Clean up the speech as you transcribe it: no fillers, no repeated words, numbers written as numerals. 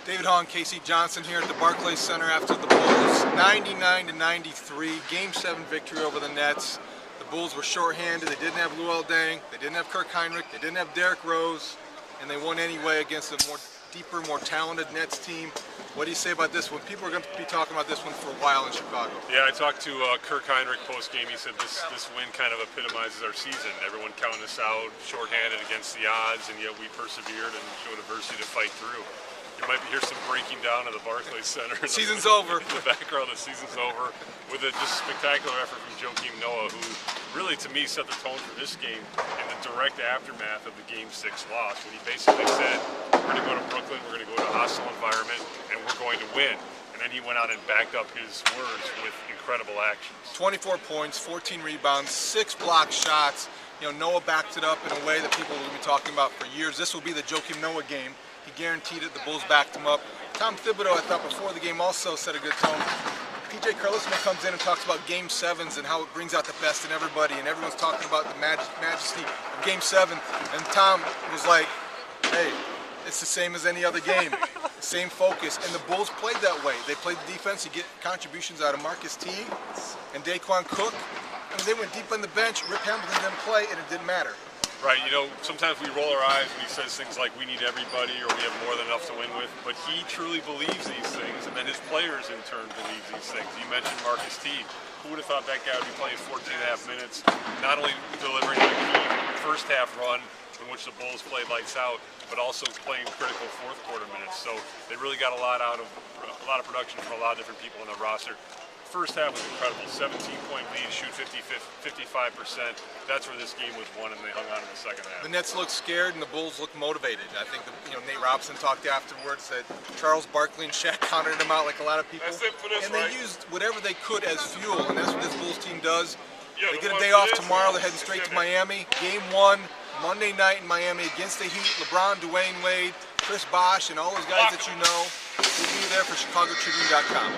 David Hall and Casey Johnson here at the Barclays Center after the Bulls 99-93 Game 7 victory over the Nets. The Bulls were shorthanded. They didn't have Luol Deng. They didn't have Kirk Hinrich. They didn't have Derrick Rose, and they won anyway against a deeper, more talented Nets team. What do you say about this one? People are going to be talking about this one for a while in Chicago. Yeah, I talked to Kirk Hinrich post-game. He said this win kind of epitomizes our season. Everyone counted us out, shorthanded against the odds, and yet we persevered and showed adversity to fight through. You might hear some breaking down at the Barclays Center. Season's over. In the background, the season's over, with a just spectacular effort from Joakim Noah, who really, to me, set the tone for this game in the direct aftermath of the Game 6 loss, when he basically said, we're going to go to Brooklyn, we're going to go to a hostile environment, and we're going to win. And then he went out and backed up his words with incredible actions. 24 points, 14 rebounds, 6 block shots. You know, Noah backed it up in a way that people will be talking about for years. This will be the Joakim Noah game. He guaranteed it. The Bulls backed him up. Tom Thibodeau, I thought, before the game also set a good tone. PJ Carlesman comes in and talks about Game 7s and how it brings out the best in everybody, and everyone's talking about the majesty of Game 7. And Tom was like, hey, it's the same as any other game. Same focus. And the Bulls played that way. They played the defense. You get contributions out of Marcus Teague and Daquan Cook. I mean, they went deep on the bench. Rick Hamilton didn't play, and it didn't matter. Right, you know, sometimes we roll our eyes when he says things like we need everybody or we have more than enough to win with, but he truly believes these things, and then his players in turn believe these things. You mentioned Marcus Teague. Who would have thought that guy would be playing 14.5 minutes, not only delivering a key first half run in which the Bulls played lights out, but also playing critical fourth quarter minutes. So they really got a lot of production from a lot of different people on the roster. First half was incredible. 17-point lead, shoot 55%. That's where this game was won, and they hung on in the second half. The Nets looked scared, and the Bulls looked motivated. I think Nate Robinson talked afterwards that Charles Barkley and Shaq counted him out like a lot of people. That's it for this, and they used whatever they could as fuel, and that's what this Bulls team does. They get a day off tomorrow. They're heading straight to Miami. Game 1, Monday night in Miami against the Heat. LeBron, Dwayne Wade, Chris Bosh, and all those guys that you know will be there for ChicagoTribune.com.